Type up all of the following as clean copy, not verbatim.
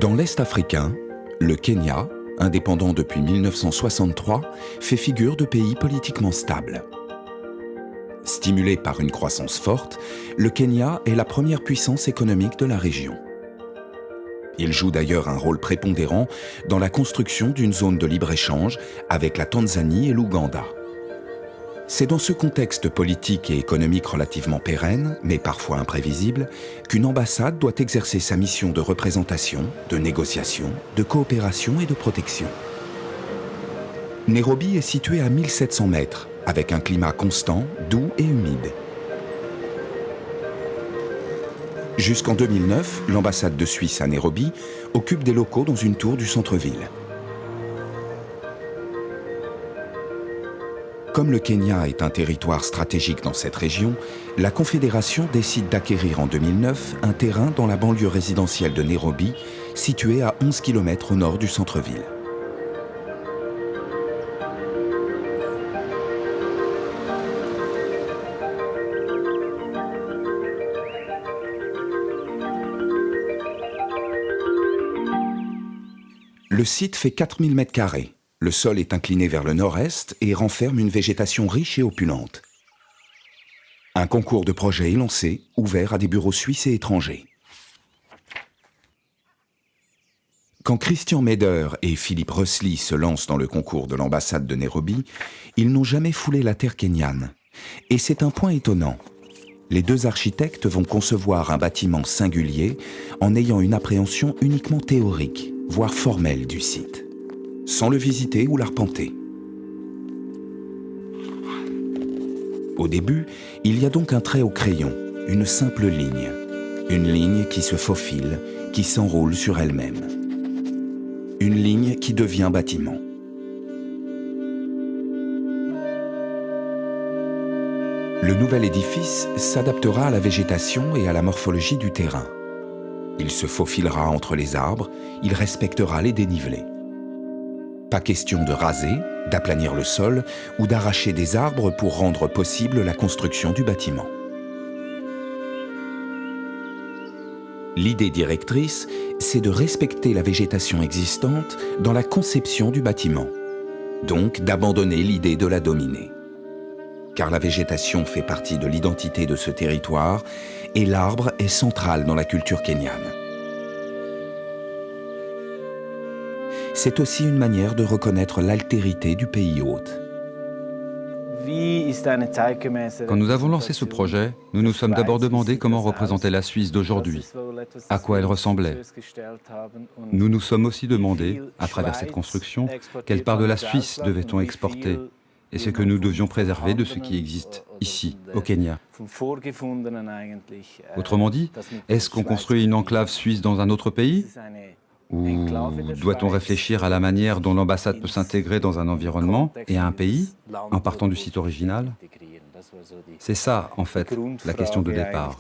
Dans l'Est africain, le Kenya, indépendant depuis 1963, fait figure de pays politiquement stable. Stimulé par une croissance forte, le Kenya est la première puissance économique de la région. Il joue d'ailleurs un rôle prépondérant dans la construction d'une zone de libre-échange avec la Tanzanie et l'Ouganda. C'est dans ce contexte politique et économique relativement pérenne, mais parfois imprévisible, qu'une ambassade doit exercer sa mission de représentation, de négociation, de coopération et de protection. Nairobi est située à 1700 mètres, avec un climat constant, doux et humide. Jusqu'en 2009, l'ambassade de Suisse à Nairobi occupe des locaux dans une tour du centre-ville. Comme le Kenya est un territoire stratégique dans cette région, la Confédération décide d'acquérir en 2009 un terrain dans la banlieue résidentielle de Nairobi, situé à 11 km au nord du centre-ville. Le site fait 4000 m². Le sol est incliné vers le nord-est et renferme une végétation riche et opulente. Un concours de projets est lancé, ouvert à des bureaux suisses et étrangers. Quand Christian Meder et Philippe Rössli se lancent dans le concours de l'ambassade de Nairobi, ils n'ont jamais foulé la terre kenyane. Et c'est un point étonnant. Les deux architectes vont concevoir un bâtiment singulier en ayant une appréhension uniquement théorique, voire formelle du site, sans le visiter ou l'arpenter. Au début, il y a donc un trait au crayon, une simple ligne. Une ligne qui se faufile, qui s'enroule sur elle-même. Une ligne qui devient bâtiment. Le nouvel édifice s'adaptera à la végétation et à la morphologie du terrain. Il se faufilera entre les arbres, il respectera les dénivelés. Pas question de raser, d'aplanir le sol ou d'arracher des arbres pour rendre possible la construction du bâtiment. L'idée directrice, c'est de respecter la végétation existante dans la conception du bâtiment, donc d'abandonner l'idée de la dominer. Car la végétation fait partie de l'identité de ce territoire et l'arbre est central dans la culture kenyane. C'est aussi une manière de reconnaître l'altérité du pays hôte. Quand nous avons lancé ce projet, nous nous sommes d'abord demandé comment représenter la Suisse d'aujourd'hui, à quoi elle ressemblait. Nous nous sommes aussi demandé, à travers cette construction, quelle part de la Suisse devait-on exporter et ce que nous devions préserver de ce qui existe ici, au Kenya. Autrement dit, est-ce qu'on construit une enclave suisse dans un autre pays ? Ou doit-on réfléchir à la manière dont l'ambassade peut s'intégrer dans un environnement et à un pays, en partant du site original ? C'est ça, en fait, la question de départ.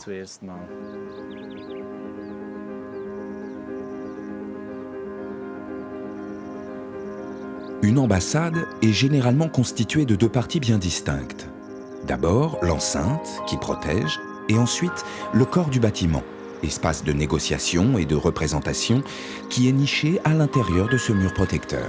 Une ambassade est généralement constituée de deux parties bien distinctes. D'abord, l'enceinte, qui protège, et ensuite, le corps du bâtiment, espace de négociation et de représentation qui est niché à l'intérieur de ce mur protecteur.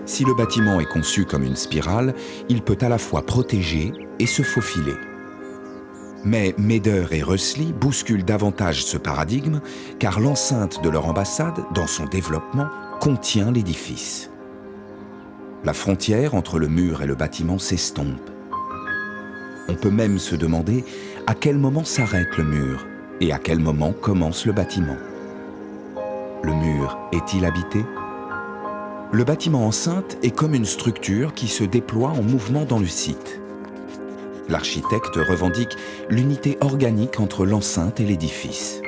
Si le bâtiment est conçu comme une spirale, il peut à la fois protéger et se faufiler. Mais Meder et Rössli bousculent davantage ce paradigme car l'enceinte de leur ambassade, dans son développement, contient l'édifice. La frontière entre le mur et le bâtiment s'estompe. On peut même se demander à quel moment s'arrête le mur et à quel moment commence le bâtiment. Le mur est-il habité ? Le bâtiment enceinte est comme une structure qui se déploie en mouvement dans le site. L'architecte revendique l'unité organique entre l'enceinte et l'édifice.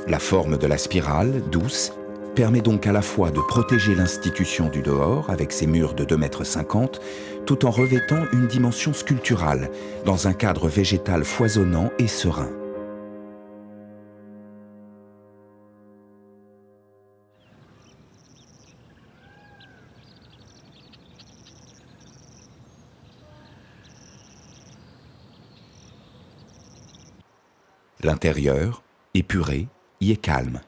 La forme de la spirale, douce, permet donc à la fois de protéger l'institution du dehors avec ses murs de 2,50 m, tout en revêtant une dimension sculpturale dans un cadre végétal foisonnant et serein. L'intérieur, épuré, y est calme,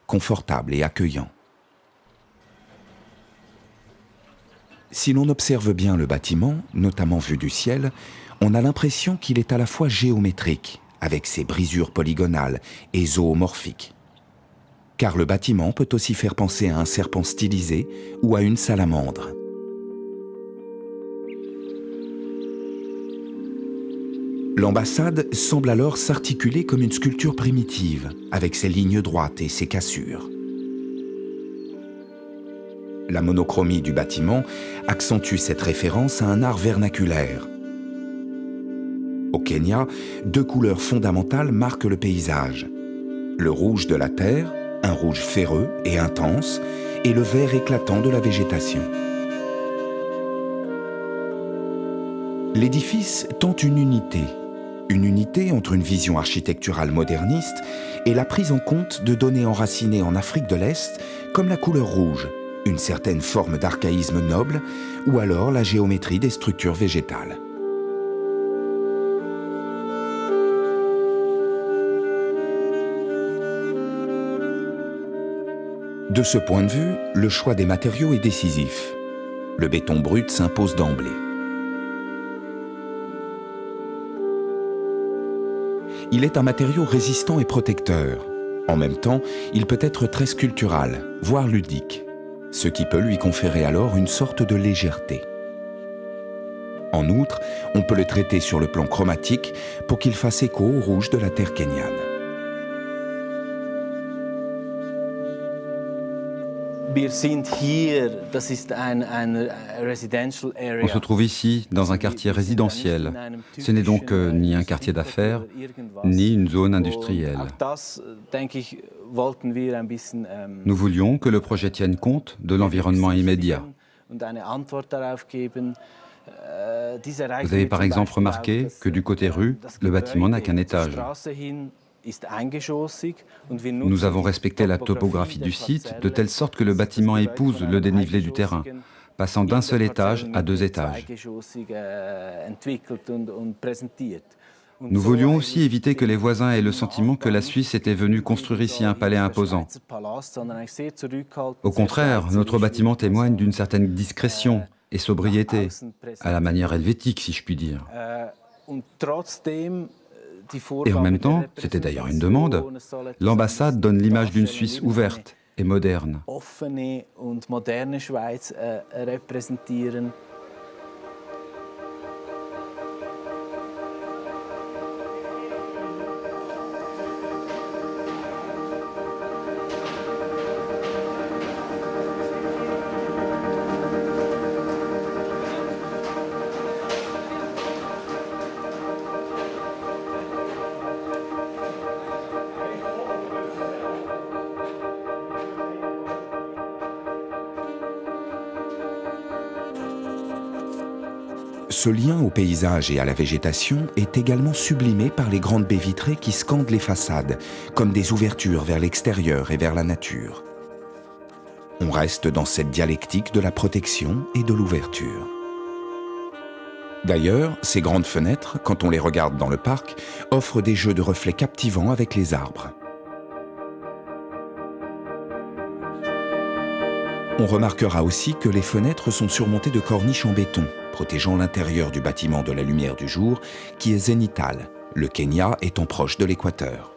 confortable et accueillant. Si l'on observe bien le bâtiment, notamment vu du ciel, on a l'impression qu'il est à la fois géométrique, avec ses brisures polygonales et zoomorphiques. Car le bâtiment peut aussi faire penser à un serpent stylisé ou à une salamandre. L'ambassade semble alors s'articuler comme une sculpture primitive, avec ses lignes droites et ses cassures. La monochromie du bâtiment accentue cette référence à un art vernaculaire. Au Kenya, 2 couleurs fondamentales marquent le paysage. Le rouge de la terre, un rouge ferreux et intense, et le vert éclatant de la végétation. L'édifice tente une unité entre une vision architecturale moderniste et la prise en compte de données enracinées en Afrique de l'Est comme la couleur rouge, une certaine forme d'archaïsme noble ou alors la géométrie des structures végétales. De ce point de vue, le choix des matériaux est décisif. Le béton brut s'impose d'emblée. Il est un matériau résistant et protecteur. En même temps, il peut être très sculptural, voire ludique, ce qui peut lui conférer alors une sorte de légèreté. En outre, on peut le traiter sur le plan chromatique pour qu'il fasse écho au rouge de la terre kenyane. On se trouve ici, dans un quartier résidentiel. Ce n'est donc ni un quartier d'affaires, ni une zone industrielle. Nous voulions que le projet tienne compte de l'environnement immédiat. Vous avez par exemple remarqué que du côté rue, le bâtiment n'a qu'un étage. Nous avons respecté la topographie du site de telle sorte que le bâtiment épouse le dénivelé du terrain, passant d'un seul étage à 2 étages. Nous voulions aussi éviter que les voisins aient le sentiment que la Suisse était venue construire ici un palais imposant. Au contraire, notre bâtiment témoigne d'une certaine discrétion et sobriété, à la manière helvétique si je puis dire. Et en même temps, c'était d'ailleurs une demande, l'ambassade donne l'image d'une Suisse ouverte et moderne. Ce lien au paysage et à la végétation est également sublimé par les grandes baies vitrées qui scandent les façades, comme des ouvertures vers l'extérieur et vers la nature. On reste dans cette dialectique de la protection et de l'ouverture. D'ailleurs, ces grandes fenêtres, quand on les regarde dans le parc, offrent des jeux de reflets captivants avec les arbres. On remarquera aussi que les fenêtres sont surmontées de corniches en béton, protégeant l'intérieur du bâtiment de la lumière du jour, qui est zénithale, le Kenya étant proche de l'équateur.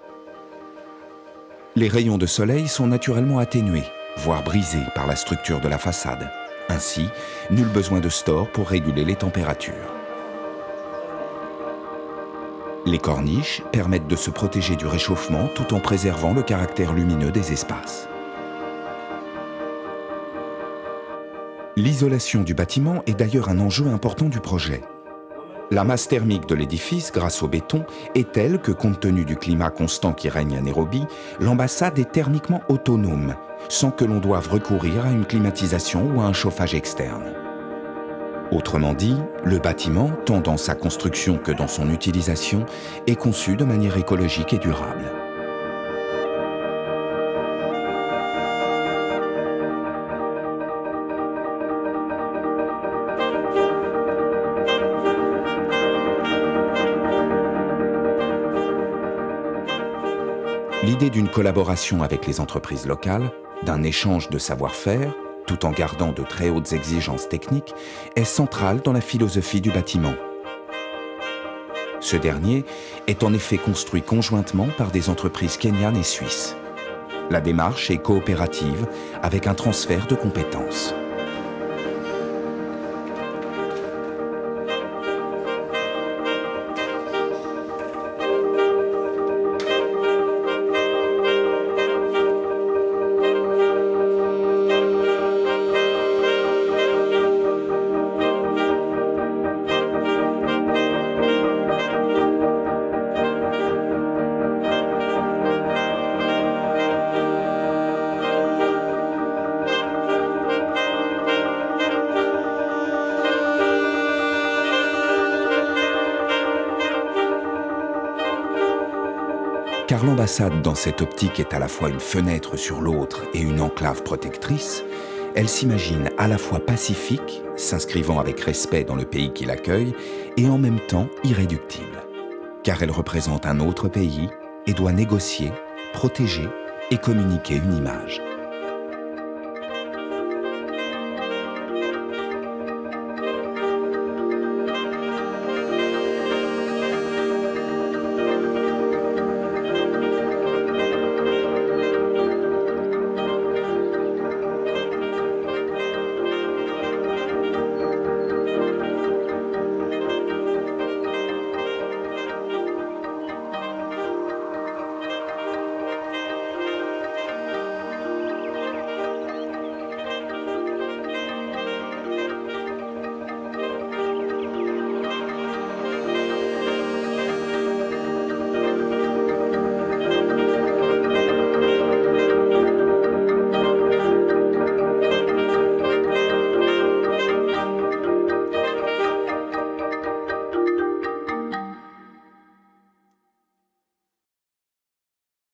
Les rayons de soleil sont naturellement atténués, voire brisés par la structure de la façade. Ainsi, nul besoin de stores pour réguler les températures. Les corniches permettent de se protéger du réchauffement tout en préservant le caractère lumineux des espaces. L'isolation du bâtiment est d'ailleurs un enjeu important du projet. La masse thermique de l'édifice, grâce au béton, est telle que, compte tenu du climat constant qui règne à Nairobi, l'ambassade est thermiquement autonome, sans que l'on doive recourir à une climatisation ou à un chauffage externe. Autrement dit, le bâtiment, tant dans sa construction que dans son utilisation, est conçu de manière écologique et durable. L'idée d'une collaboration avec les entreprises locales, d'un échange de savoir-faire, tout en gardant de très hautes exigences techniques, est centrale dans la philosophie du bâtiment. Ce dernier est en effet construit conjointement par des entreprises kenyanes et suisses. La démarche est coopérative avec un transfert de compétences. Car l'ambassade dans cette optique est à la fois une fenêtre sur l'autre et une enclave protectrice, elle s'imagine à la fois pacifique, s'inscrivant avec respect dans le pays qui l'accueille, et en même temps irréductible. Car elle représente un autre pays et doit négocier, protéger et communiquer une image.